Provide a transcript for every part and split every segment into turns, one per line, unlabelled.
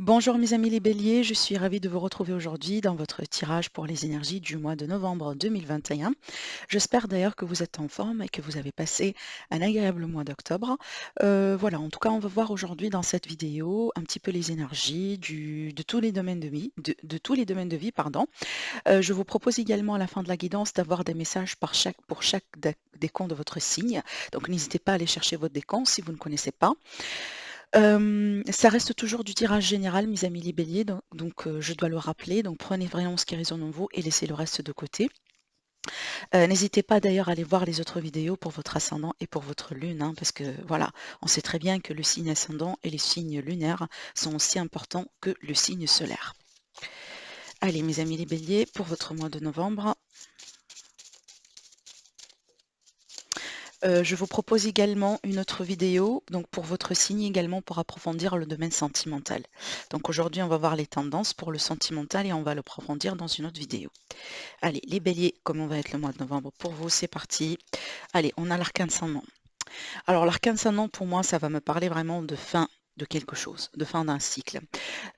Bonjour mes amis les béliers, je suis ravie de vous retrouver aujourd'hui dans votre tirage pour les énergies du mois de novembre 2021. J'espère d'ailleurs que vous êtes en forme et que vous avez passé un agréable mois d'octobre. Voilà, en tout cas, on va voir aujourd'hui dans cette vidéo un petit peu les énergies de tous les domaines de vie, de tous les domaines de vie, pardon. Je vous propose également à la fin de la guidance d'avoir des messages pour chaque décan de votre signe. Donc n'hésitez pas à aller chercher votre décan si vous ne connaissez pas. Ça reste toujours du tirage général, mes amis les béliers, je dois le rappeler, donc prenez vraiment ce qui résonne en vous et laissez le reste de côté. N'hésitez pas d'ailleurs à aller voir les autres vidéos pour votre ascendant et pour votre lune, hein, parce que voilà, on sait très bien que le signe ascendant et les signes lunaires sont aussi importants que le signe solaire. Allez, mes amis les béliers, pour votre mois de novembre, je vous propose également une autre vidéo, donc pour votre signe également pour approfondir le domaine sentimental. Donc aujourd'hui, on va voir les tendances pour le sentimental et on va l'approfondir dans une autre vidéo. Allez, les béliers, comment va être le mois de novembre pour vous? C'est parti. Allez, on a l'arcane ascendant. Alors l'arcane ascendant, pour moi, ça va me parler vraiment de fin de quelque chose, de fin d'un cycle.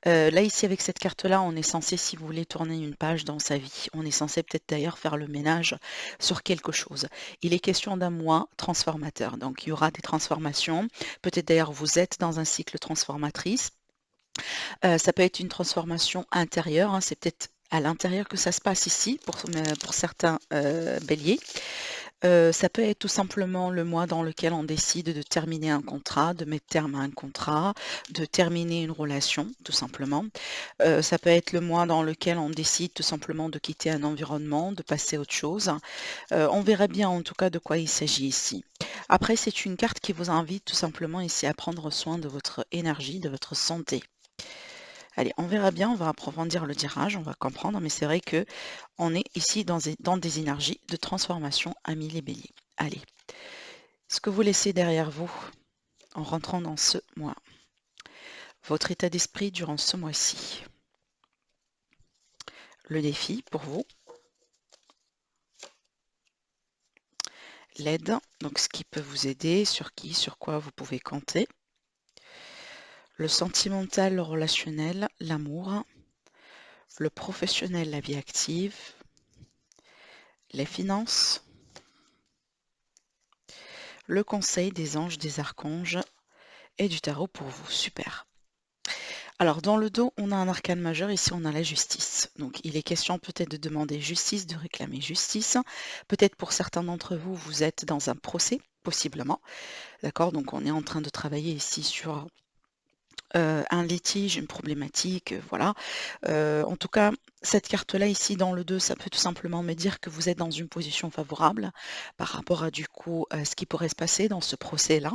Là, ici, avec cette carte-là, on est censé, si vous voulez, tourner une page dans sa vie. On est censé peut-être d'ailleurs faire le ménage sur quelque chose. Il est question d'un mois transformateur. Donc, il y aura des transformations. Peut-être d'ailleurs, vous êtes dans un cycle transformatrice. Ça peut être une transformation intérieure, hein. C'est peut-être à l'intérieur que ça se passe ici pour certains béliers. Ça peut être tout simplement le mois dans lequel on décide de terminer un contrat, de mettre terme à un contrat, de terminer une relation, tout simplement. Ça peut être le mois dans lequel on décide tout simplement de quitter un environnement, de passer à autre chose. On verra bien en tout cas de quoi il s'agit ici. Après, c'est une carte qui vous invite tout simplement ici à prendre soin de votre énergie, de votre santé. Allez, on verra bien, on va approfondir le tirage, on va comprendre, mais c'est vrai que on est ici dans des énergies de transformation, amis les béliers. Allez, ce que vous laissez derrière vous en rentrant dans ce mois, votre état d'esprit durant ce mois-ci, le défi pour vous, l'aide, donc ce qui peut vous aider, sur quoi vous pouvez compter, le sentimental, le relationnel, l'amour, le professionnel, la vie active, les finances, le conseil des anges, des archanges et du tarot pour vous. Super. Alors, dans le dos, on a un arcane majeur. Ici, on a la justice. Donc, il est question peut-être de demander justice, de réclamer justice. Peut-être pour certains d'entre vous, vous êtes dans un procès, possiblement. D'accord? Donc, on est en train de travailler ici sur un litige, une problématique, voilà. En tout cas, cette carte-là ici dans le 2, ça peut tout simplement me dire que vous êtes dans une position favorable par rapport à du coup ce qui pourrait se passer dans ce procès-là.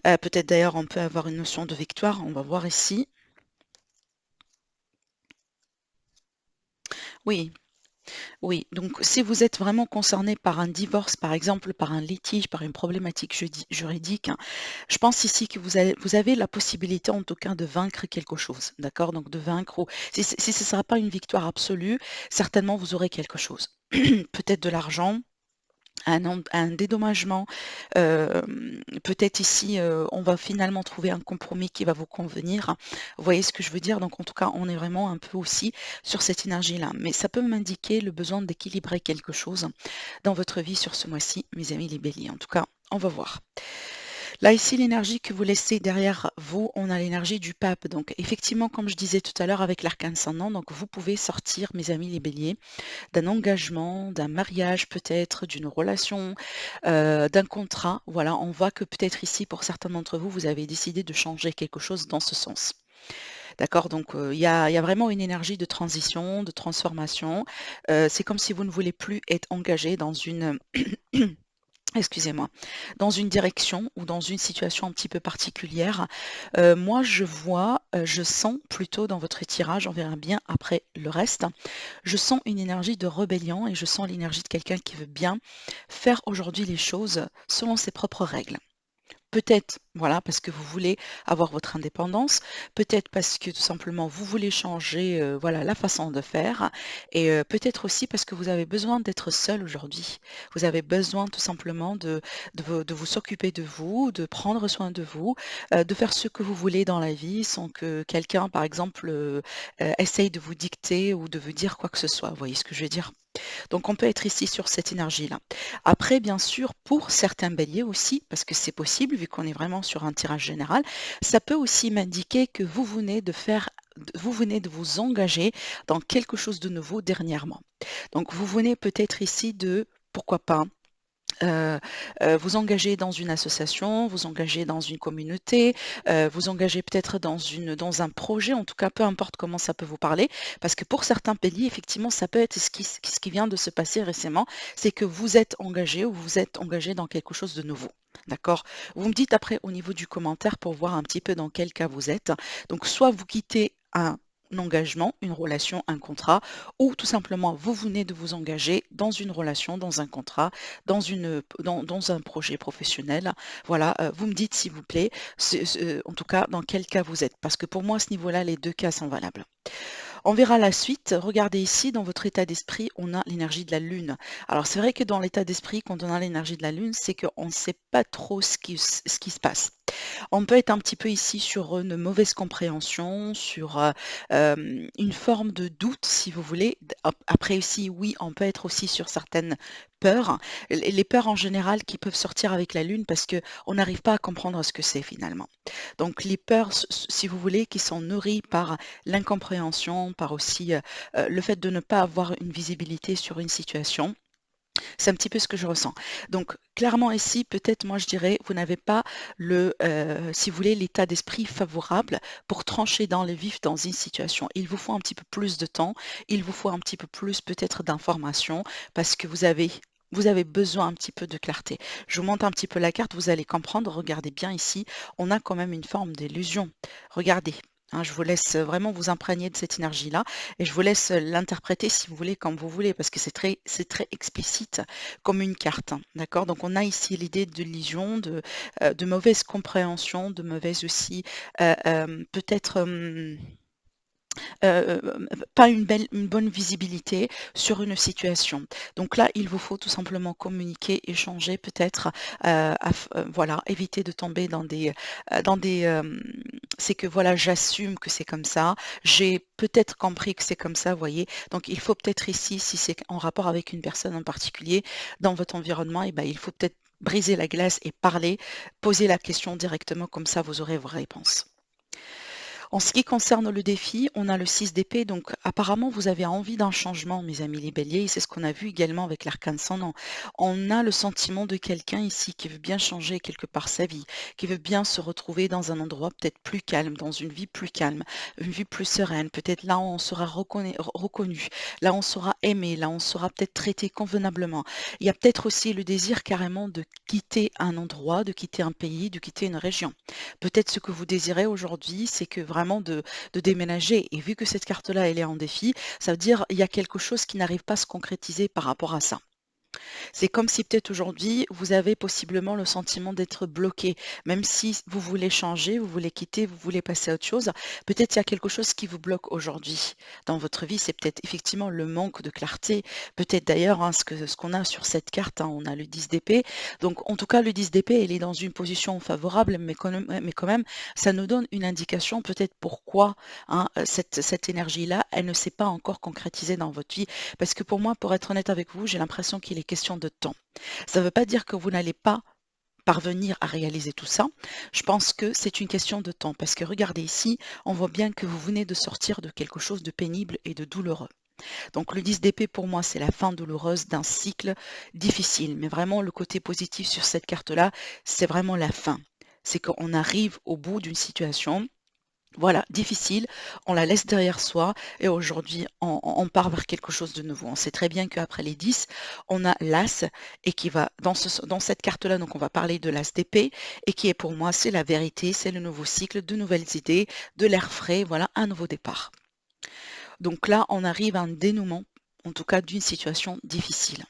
Peut-être d'ailleurs on peut avoir une notion de victoire, on va voir ici. Oui, oui, donc si vous êtes vraiment concerné par un divorce, par exemple, par un litige, par une problématique juridique, hein, je pense ici que vous avez la possibilité en tout cas de vaincre quelque chose, d'accord? Donc de vaincre, ou si ce ne sera pas une victoire absolue, certainement vous aurez quelque chose. Peut-être de l'argent, un dédommagement, peut-être ici, on va finalement trouver un compromis qui va vous convenir. Vous voyez ce que je veux dire? Donc en tout cas, on est vraiment un peu aussi sur cette énergie-là. Mais ça peut m'indiquer le besoin d'équilibrer quelque chose dans votre vie sur ce mois-ci, mes amis les béliers. En tout cas, on va voir. Là, ici, l'énergie que vous laissez derrière vous, on a l'énergie du pape. Donc effectivement, comme je disais tout à l'heure avec l'arcane ascendant, donc vous pouvez sortir, mes amis les béliers, d'un engagement, d'un mariage peut-être, d'une relation, d'un contrat. Voilà, on voit que peut-être ici, pour certains d'entre vous, vous avez décidé de changer quelque chose dans ce sens. D'accord? Donc, il y a vraiment une énergie de transition, de transformation. C'est comme si vous ne voulez plus être engagé dans une excusez-moi, dans une direction ou dans une situation un petit peu particulière. Moi, je vois, je sens plutôt dans votre tirage, on verra bien après le reste, je sens une énergie de rébellion et je sens l'énergie de quelqu'un qui veut bien faire aujourd'hui les choses selon ses propres règles. Peut-être, voilà, parce que vous voulez avoir votre indépendance, peut-être parce que tout simplement vous voulez changer, voilà, la façon de faire et peut-être aussi parce que vous avez besoin d'être seul aujourd'hui. Vous avez besoin tout simplement de vous s'occuper de vous, de prendre soin de vous, de faire ce que vous voulez dans la vie sans que quelqu'un, par exemple, essaye de vous dicter ou de vous dire quoi que ce soit. Vous voyez ce que je veux dire? Donc on peut être ici sur cette énergie-là. Après, bien sûr, pour certains béliers aussi, parce que c'est possible, vu qu'on est vraiment sur un tirage général, ça peut aussi m'indiquer que vous venez de vous engager dans quelque chose de nouveau dernièrement. Donc vous venez peut-être ici de, pourquoi pas, Heu vous engager dans une association, vous engager dans une communauté, vous engager peut-être dans un projet, en tout cas, peu importe comment ça peut vous parler. Parce que pour certains pays, effectivement, ça peut être ce qui vient de se passer récemment, c'est que vous êtes engagé ou vous êtes engagé dans quelque chose de nouveau. D'accord? Vous me dites après au niveau du commentaire pour voir un petit peu dans quel cas vous êtes. Donc soit vous quittez un engagement, une relation, un contrat, ou tout simplement vous venez de vous engager dans une relation, dans un contrat, dans un projet professionnel. Voilà, vous me dites s'il vous plaît, en tout cas dans quel cas vous êtes. Parce que pour moi à ce niveau-là, les 2 cas sont valables. On verra la suite. Regardez ici, dans votre état d'esprit, on a l'énergie de la Lune. Alors c'est vrai que dans l'état d'esprit, quand on a l'énergie de la Lune, c'est qu'on ne sait pas trop ce qui se passe. On peut être un petit peu ici sur une mauvaise compréhension, sur, une forme de doute si vous voulez. Après aussi, oui, on peut être aussi sur certaines peurs. Les peurs en général qui peuvent sortir avec la lune parce qu'on n'arrive pas à comprendre ce que c'est finalement. Donc les peurs, si vous voulez, qui sont nourries par l'incompréhension, par aussi, le fait de ne pas avoir une visibilité sur une situation. C'est un petit peu ce que je ressens. Donc clairement ici, peut-être moi je dirais, vous n'avez pas si vous voulez, l'état d'esprit favorable pour trancher dans le vif dans une situation. Il vous faut un petit peu plus de temps, il vous faut un petit peu plus peut-être d'informations parce que vous avez besoin un petit peu de clarté. Je vous montre un petit peu la carte, vous allez comprendre. Regardez bien ici, on a quand même une forme d'illusion. Regardez. Hein, je vous laisse vraiment vous imprégner de cette énergie-là et je vous laisse l'interpréter si vous voulez, comme vous voulez, parce que c'est très explicite comme une carte, hein, d'accord? Donc on a ici l'idée de l'illusion, de mauvaise compréhension, de mauvaise aussi, peut-être, pas une bonne visibilité sur une situation. Donc là, il vous faut tout simplement communiquer, échanger peut-être, voilà, éviter de tomber c'est que voilà, j'assume que c'est comme ça, j'ai peut-être compris que c'est comme ça, vous voyez? Donc il faut peut-être ici, si c'est en rapport avec une personne en particulier dans votre environnement, et ben, il faut peut-être briser la glace et parler, poser la question directement, comme ça vous aurez vos réponses. En ce qui concerne le défi, on a le 6 d'épée, donc apparemment vous avez envie d'un changement, mes amis les béliers, et c'est ce qu'on a vu également avec l'arcane ascendant. On a le sentiment de quelqu'un ici qui veut bien changer quelque part sa vie, qui veut bien se retrouver dans un endroit peut-être plus calme, dans une vie plus calme, une vie plus sereine. Peut-être là on sera reconnu, là on sera aimé, là on sera peut-être traité convenablement. Il y a peut-être aussi le désir carrément de quitter un endroit, de quitter un pays, de quitter une région. Peut-être ce que vous désirez aujourd'hui, c'est que vraiment de déménager et vu que cette carte-là, elle est en défi, ça veut dire il y a quelque chose qui n'arrive pas à se concrétiser par rapport à ça. C'est comme si peut-être aujourd'hui, vous avez possiblement le sentiment d'être bloqué. Même si vous voulez changer, vous voulez quitter, vous voulez passer à autre chose, peut-être il y a quelque chose qui vous bloque aujourd'hui dans votre vie. C'est peut-être effectivement le manque de clarté. Peut-être d'ailleurs, hein, ce qu'on a sur cette carte, hein, on a le 10 d'épée. Donc en tout cas, le 10 d'épée, il est dans une position favorable, mais quand même, ça nous donne une indication peut-être pourquoi, hein, cette énergie-là, elle ne s'est pas encore concrétisée dans votre vie. Parce que pour moi, pour être honnête avec vous, j'ai l'impression qu'il est question de temps. Ça ne veut pas dire que vous n'allez pas parvenir à réaliser tout ça. Je pense que c'est une question de temps parce que regardez ici, on voit bien que vous venez de sortir de quelque chose de pénible et de douloureux. Donc le 10 d'épée pour moi, c'est la fin douloureuse d'un cycle difficile. Mais vraiment, le côté positif sur cette carte-là, c'est vraiment la fin. C'est qu'on arrive au bout d'une situation, voilà, difficile, on la laisse derrière soi et aujourd'hui on part vers quelque chose de nouveau. On sait très bien qu'après les 10, on a l'As et qui va dans cette carte-là, donc on va parler de l'As d'épée et qui est pour moi, c'est la vérité, c'est le nouveau cycle, de nouvelles idées, de l'air frais, voilà, un nouveau départ. Donc là, on arrive à un dénouement, en tout cas d'une situation difficile.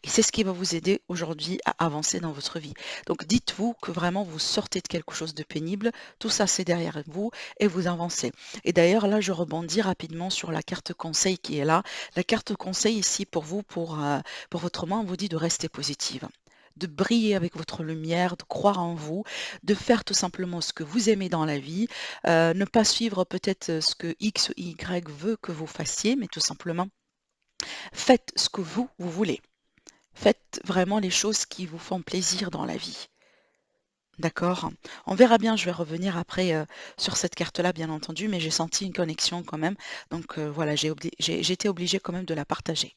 Et c'est ce qui va vous aider aujourd'hui à avancer dans votre vie. Donc dites-vous que vraiment vous sortez de quelque chose de pénible, tout ça c'est derrière vous et vous avancez. Et d'ailleurs là je rebondis rapidement sur la carte conseil qui est là. La carte conseil ici pour vous, pour votre main, on vous dit de rester positive, de briller avec votre lumière, de croire en vous, de faire tout simplement ce que vous aimez dans la vie, ne pas suivre peut-être ce que X ou Y veut que vous fassiez, mais tout simplement faites ce que vous voulez. Faites vraiment les choses qui vous font plaisir dans la vie. D'accord? On verra bien, je vais revenir après, sur cette carte-là, bien entendu, mais j'ai senti une connexion quand même. Donc, voilà, j'ai été obligée quand même de la partager.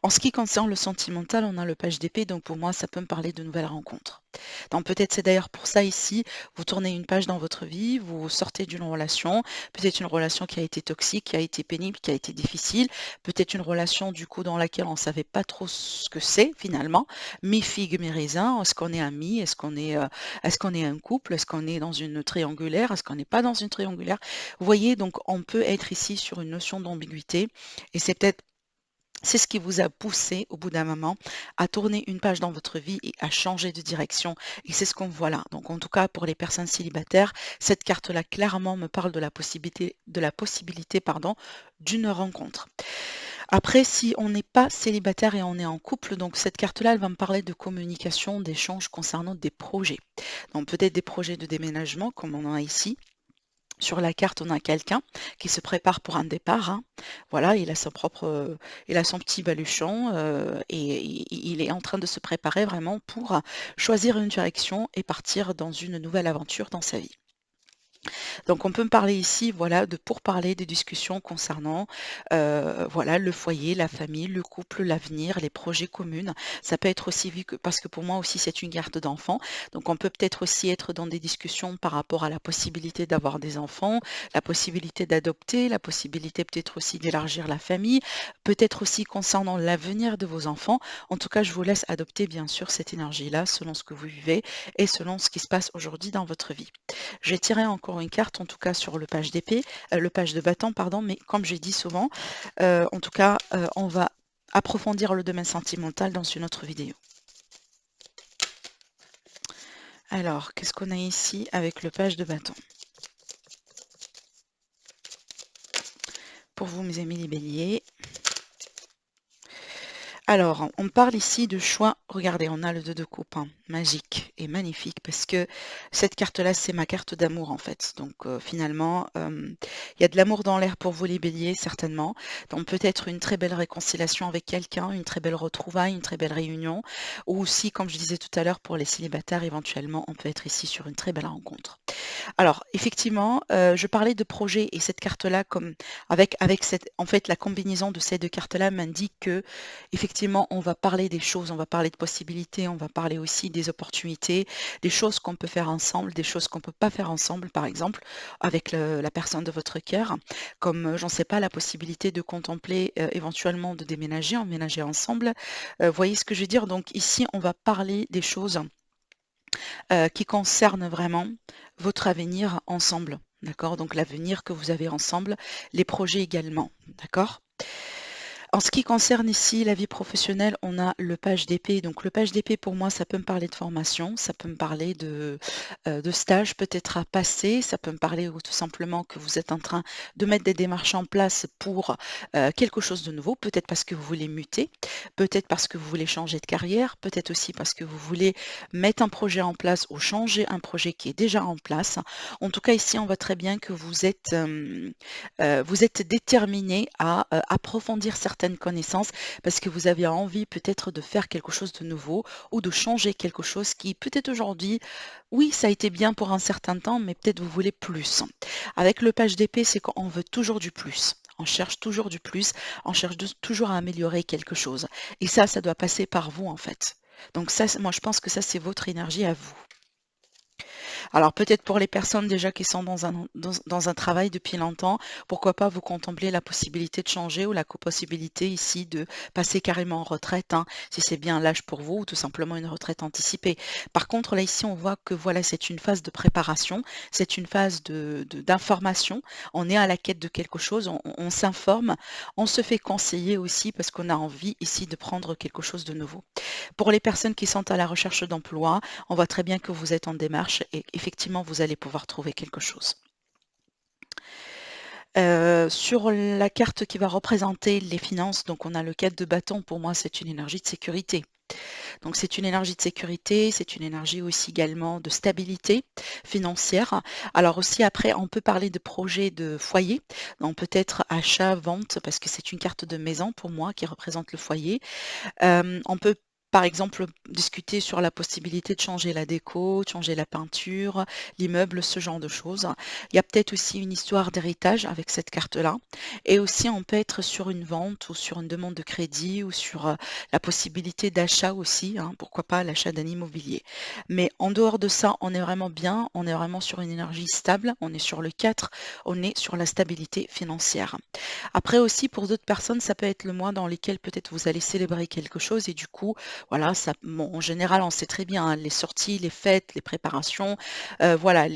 En ce qui concerne le sentimental, on a le page d'épée, donc pour moi, ça peut me parler de nouvelles rencontres. Donc peut-être c'est d'ailleurs pour ça ici, vous tournez une page dans votre vie, vous sortez d'une relation, peut-être une relation qui a été toxique, qui a été pénible, qui a été difficile, peut-être une relation du coup dans laquelle on ne savait pas trop ce que c'est finalement, mes figues, mes raisins, est-ce qu'on est amis, est-ce qu'on est un couple, est-ce qu'on est dans une triangulaire, est-ce qu'on n'est pas dans une triangulaire. Vous voyez, donc on peut être ici sur une notion d'ambiguïté et c'est ce qui vous a poussé au bout d'un moment à tourner une page dans votre vie et à changer de direction. Et c'est ce qu'on voit là. Donc en tout cas pour les personnes célibataires, cette carte-là clairement me parle de la possibilité pardon, d'une rencontre. Après, si on n'est pas célibataire et on est en couple, donc cette carte-là, elle va me parler de communication, d'échange concernant des projets. Donc peut-être des projets de déménagement comme on en a ici. Sur la carte, on a quelqu'un qui se prépare pour un départ, hein. Voilà, il a son petit baluchon, et il est en train de se préparer vraiment pour choisir une direction et partir dans une nouvelle aventure dans sa vie. Donc on peut me parler ici, voilà, de pourparlers, des discussions concernant, voilà, le foyer, la famille, le couple, l'avenir, les projets communs. Ça peut être aussi vu que parce que pour moi aussi c'est une carte d'enfant, donc on peut peut-être aussi être dans des discussions par rapport à la possibilité d'avoir des enfants, la possibilité d'adopter, la possibilité peut-être aussi d'élargir la famille, peut-être aussi concernant l'avenir de vos enfants. En tout cas, je vous laisse adopter bien sûr cette énergie-là selon ce que vous vivez et selon ce qui se passe aujourd'hui dans votre vie. J'ai tiré encore une carte, en tout cas sur le page d'épée, le page de bâton, pardon, mais comme j'ai dit souvent, en tout cas, on va approfondir le domaine sentimental dans une autre vidéo. Alors, qu'est-ce qu'on a ici avec le page de bâton? Pour vous, mes amis les béliers. Alors, on parle ici de choix. Regardez, on a le 2 de coupe, hein, magique et magnifique parce que cette carte-là, c'est ma carte d'amour en fait. Donc finalement, il y a de l'amour dans l'air pour vous les béliers, certainement. Donc peut-être une très belle réconciliation avec quelqu'un, une très belle retrouvaille, une très belle réunion. Ou aussi, comme je disais tout à l'heure, pour les célibataires, éventuellement, on peut être ici sur une très belle rencontre. Alors, effectivement, je parlais de projet et cette carte-là, comme avec cette, en fait, la combinaison de ces deux cartes-là m'indique que, effectivement, on va parler des choses, on va parler de possibilités, on va parler aussi des opportunités, des choses qu'on peut faire ensemble, des choses qu'on peut pas faire ensemble, par exemple, avec la personne de votre cœur, comme, j'en sais pas, la possibilité de contempler, éventuellement de déménager, emménager ensemble. Voyez ce que je veux dire? Donc ici, on va parler des choses qui concerne vraiment votre avenir ensemble. D'accord? Donc l'avenir que vous avez ensemble, les projets également. D'accord? En ce qui concerne ici la vie professionnelle, on a le page d'épée. Donc le page d'épée pour moi, ça peut me parler de formation, ça peut me parler de stage peut-être à passer, ça peut me parler ou tout simplement que vous êtes en train de mettre des démarches en place pour quelque chose de nouveau, peut-être parce que vous voulez muter, peut-être parce que vous voulez changer de carrière, peut-être aussi parce que vous voulez mettre un projet en place ou changer un projet qui est déjà en place. En tout cas, ici, on voit très bien que vous êtes déterminé à approfondir certaines connaissances parce que vous avez envie peut-être de faire quelque chose de nouveau ou de changer quelque chose qui peut-être aujourd'hui, oui, ça a été bien pour un certain temps, mais peut-être vous voulez plus. Avec le page d'épée, c'est qu'on veut toujours du plus. On cherche toujours du plus, on cherche toujours à améliorer quelque chose. Et ça doit passer par vous en fait. Donc ça, moi je pense que ça, c'est votre énergie à vous. Alors peut-être pour les personnes déjà qui sont dans un travail depuis longtemps, pourquoi pas vous contempler la possibilité de changer ou la possibilité ici de passer carrément en retraite, hein, si c'est bien l'âge pour vous, ou tout simplement une retraite anticipée. Par contre, là ici, on voit que voilà, c'est une phase de préparation, c'est une phase d'information. On est à la quête de quelque chose, on s'informe, on se fait conseiller aussi parce qu'on a envie ici de prendre quelque chose de nouveau. Pour les personnes qui sont à la recherche d'emploi, on voit très bien que vous êtes en démarche et effectivement, vous allez pouvoir trouver quelque chose. Sur la carte qui va représenter les finances, donc on a le 4 de bâton, pour moi, c'est une énergie de sécurité. Donc c'est une énergie de sécurité, c'est une énergie aussi également de stabilité financière. Alors aussi après, on peut parler de projets de foyer, donc peut-être achat, vente, parce que c'est une carte de maison pour moi qui représente le foyer. On peut, par exemple, discuter sur la possibilité de changer la déco, de changer la peinture, l'immeuble, ce genre de choses. Il y a peut-être aussi une histoire d'héritage avec cette carte-là. Et aussi, on peut être sur une vente ou sur une demande de crédit ou sur la possibilité d'achat aussi, hein, pourquoi pas l'achat d'un immobilier. Mais en dehors de ça, on est vraiment bien, on est vraiment sur une énergie stable, on est sur le 4, on est sur la stabilité financière. Après aussi, pour d'autres personnes, ça peut être le mois dans lequel peut-être vous allez célébrer quelque chose et du coup, voilà, ça, bon, en général, on sait très bien, hein, les sorties, les fêtes, les préparations, voilà,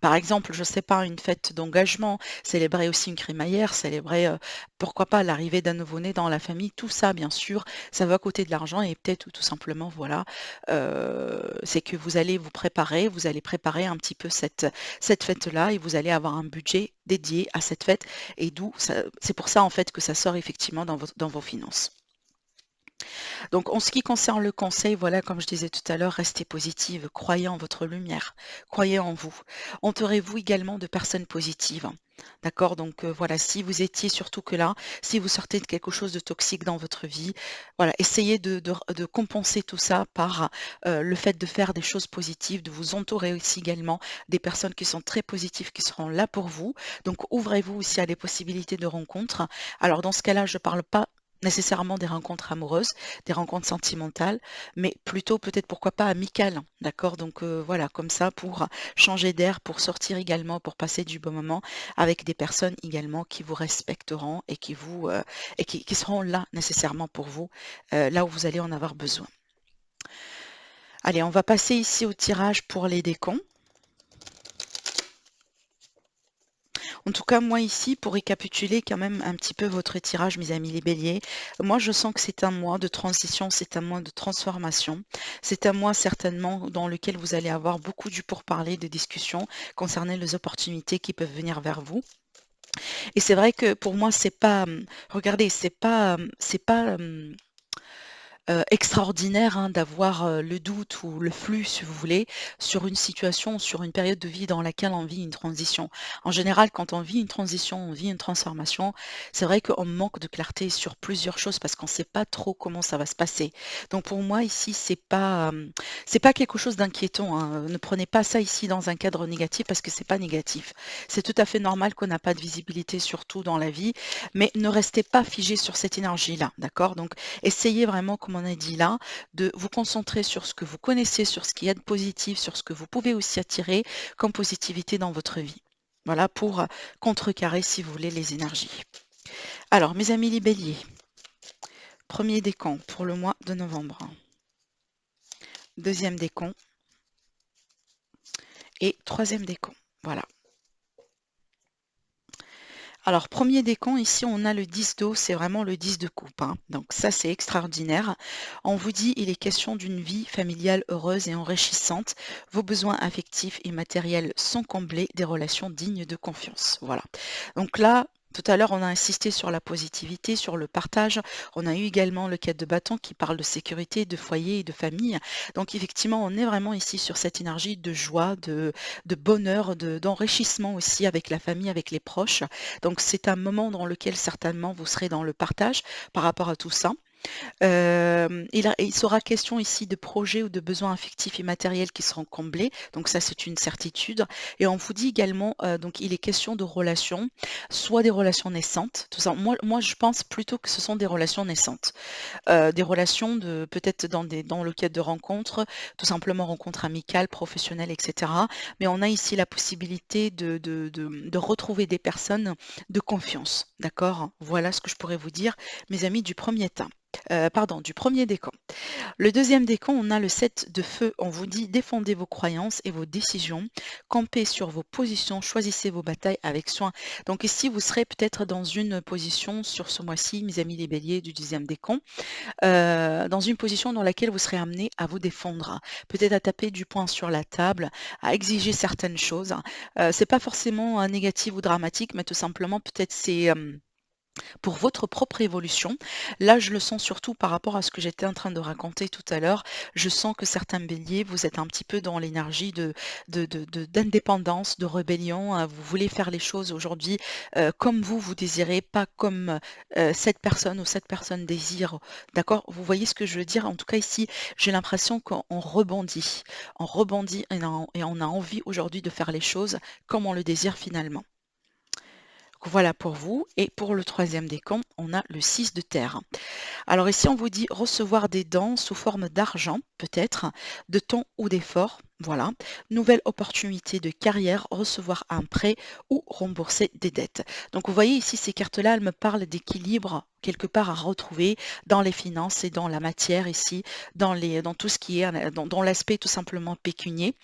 par exemple, je ne sais pas, une fête d'engagement, célébrer aussi une crémaillère, célébrer, pourquoi pas, l'arrivée d'un nouveau-né dans la famille, tout ça, bien sûr, ça va coûter de l'argent et peut-être tout simplement, voilà, c'est que vous allez préparer un petit peu cette fête-là et vous allez avoir un budget dédié à cette fête et c'est pour ça en fait que ça sort effectivement dans vos finances. Donc en ce qui concerne le conseil, voilà, comme je disais tout à l'heure, restez positive, croyez en votre lumière, croyez en vous. Entourez-vous également de personnes positives. D'accord? Donc voilà, si vous étiez surtout que là, si vous sortez de quelque chose de toxique dans votre vie, voilà, essayez de compenser tout ça par le fait de faire des choses positives, de vous entourer aussi également des personnes qui sont très positives, qui seront là pour vous. Donc ouvrez-vous aussi à des possibilités de rencontres. Alors dans ce cas-là, je ne parle pas nécessairement des rencontres amoureuses, des rencontres sentimentales, mais plutôt peut-être pourquoi pas amicales, d'accord? Donc voilà, comme ça pour changer d'air, pour sortir également, pour passer du bon moment avec des personnes également qui vous respecteront et qui seront là nécessairement pour vous, là où vous allez en avoir besoin. Allez, on va passer ici au tirage pour les décomptes. En tout cas, moi ici, pour récapituler quand même un petit peu votre tirage, mes amis les béliers, moi je sens que c'est un mois de transition, c'est un mois de transformation, c'est un mois certainement dans lequel vous allez avoir beaucoup du pourparler, de discussions concernant les opportunités qui peuvent venir vers vous. Et c'est vrai que pour moi, c'est pas, regardez, extraordinaire, hein, d'avoir, le doute ou le flux, si vous voulez, sur une situation, sur une période de vie dans laquelle on vit une transition. En général, quand on vit une transition, on vit une transformation, c'est vrai qu'on manque de clarté sur plusieurs choses parce qu'on ne sait pas trop comment ça va se passer. Donc pour moi ici, c'est pas quelque chose d'inquiétant, hein. Ne prenez pas ça ici dans un cadre négatif parce que c'est pas négatif. C'est tout à fait normal qu'on n'a pas de visibilité sur tout dans la vie, mais ne restez pas figé sur cette énergie-là, d'accord? Donc essayez vraiment, comme on a dit là, de vous concentrer sur ce que vous connaissez, sur ce qu'il y a de positif, sur ce que vous pouvez aussi attirer comme positivité dans votre vie. Voilà pour contrecarrer, si vous voulez, les énergies. Alors, mes amis les béliers, premier décompte pour le mois de novembre, deuxième décompte et troisième décompte. Voilà. Alors, premier décan, ici, on a le 10 d'eau, c'est vraiment le 10 de coupe, hein. Donc ça, c'est extraordinaire. On vous dit, il est question d'une vie familiale heureuse et enrichissante. Vos besoins affectifs et matériels sont comblés, des relations dignes de confiance. Voilà. Donc là, tout à l'heure, on a insisté sur la positivité, sur le partage. On a eu également le 4 de bâton qui parle de sécurité, de foyer et de famille. Donc effectivement, on est vraiment ici sur cette énergie de joie, de bonheur, d'enrichissement aussi avec la famille, avec les proches. Donc c'est un moment dans lequel certainement vous serez dans le partage par rapport à tout ça. Il sera question ici de projets ou de besoins affectifs et matériels qui seront comblés, donc ça c'est une certitude. Et on vous dit également, donc il est question de relations, soit des relations naissantes, tout ça. Moi je pense plutôt que ce sont des relations naissantes. Des relations de peut-être dans le cadre de rencontres, tout simplement rencontres amicales, professionnelles, et cetera. Mais on a ici la possibilité de retrouver des personnes de confiance, d'accord? Voilà ce que je pourrais vous dire, mes amis, du premier temps. Pardon, du premier décan. Le deuxième décan, on a le 7 de feu. On vous dit défendez vos croyances et vos décisions, campez sur vos positions, choisissez vos batailles avec soin. Donc ici, vous serez peut-être dans une position sur ce mois-ci, mes amis les béliers du deuxième décan, dans une position dans laquelle vous serez amené à vous défendre, peut-être à taper du poing sur la table, à exiger certaines choses. C'est pas forcément négatif ou dramatique, mais tout simplement peut-être c'est pour votre propre évolution. Là, je le sens surtout par rapport à ce que j'étais en train de raconter tout à l'heure. Je sens que certains béliers, vous êtes un petit peu dans l'énergie d'indépendance, de rébellion. Vous voulez faire les choses aujourd'hui comme vous désirez, pas comme cette personne ou cette personne désire. D'accord? Vous voyez ce que je veux dire? En tout cas, ici, j'ai l'impression qu'on rebondit. On rebondit et on a envie aujourd'hui de faire les choses comme on le désire finalement. Voilà pour vous. Et pour le troisième décan, on a le 6 de terre. Alors ici, on vous dit recevoir des dons sous forme d'argent, peut-être, de temps ou d'effort. Voilà. Nouvelle opportunité de carrière, recevoir un prêt ou rembourser des dettes. Donc vous voyez ici, ces cartes-là, elles me parlent d'équilibre quelque part à retrouver dans les finances et dans la matière ici, dans tout ce qui est, dans l'aspect tout simplement pécunier.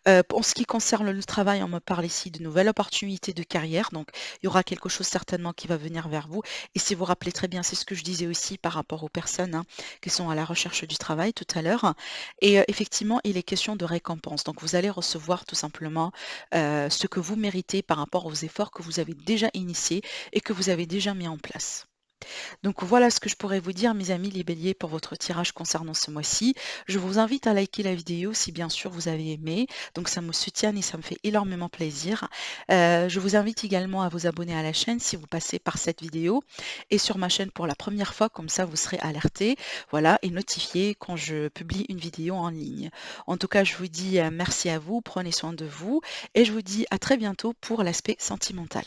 En ce qui concerne le travail, on me parle ici de nouvelles opportunités de carrière, donc il y aura quelque chose certainement qui va venir vers vous. Et si vous vous rappelez très bien, c'est ce que je disais aussi par rapport aux personnes qui sont à la recherche du travail tout à l'heure. Et effectivement, il est question de récompense. Donc vous allez recevoir tout simplement ce que vous méritez par rapport aux efforts que vous avez déjà initiés et que vous avez déjà mis en place. Donc voilà ce que je pourrais vous dire, mes amis les béliers, pour votre tirage concernant ce mois-ci. Je vous invite à liker la vidéo si bien sûr vous avez aimé. Donc ça me soutient et ça me fait énormément plaisir. Je vous invite également à vous abonner à la chaîne si vous passez par cette vidéo et sur ma chaîne pour la première fois, comme ça vous serez alerté, voilà, et notifié quand je publie une vidéo en ligne. En tout cas, je vous dis merci à vous, prenez soin de vous et je vous dis à très bientôt pour l'aspect sentimental.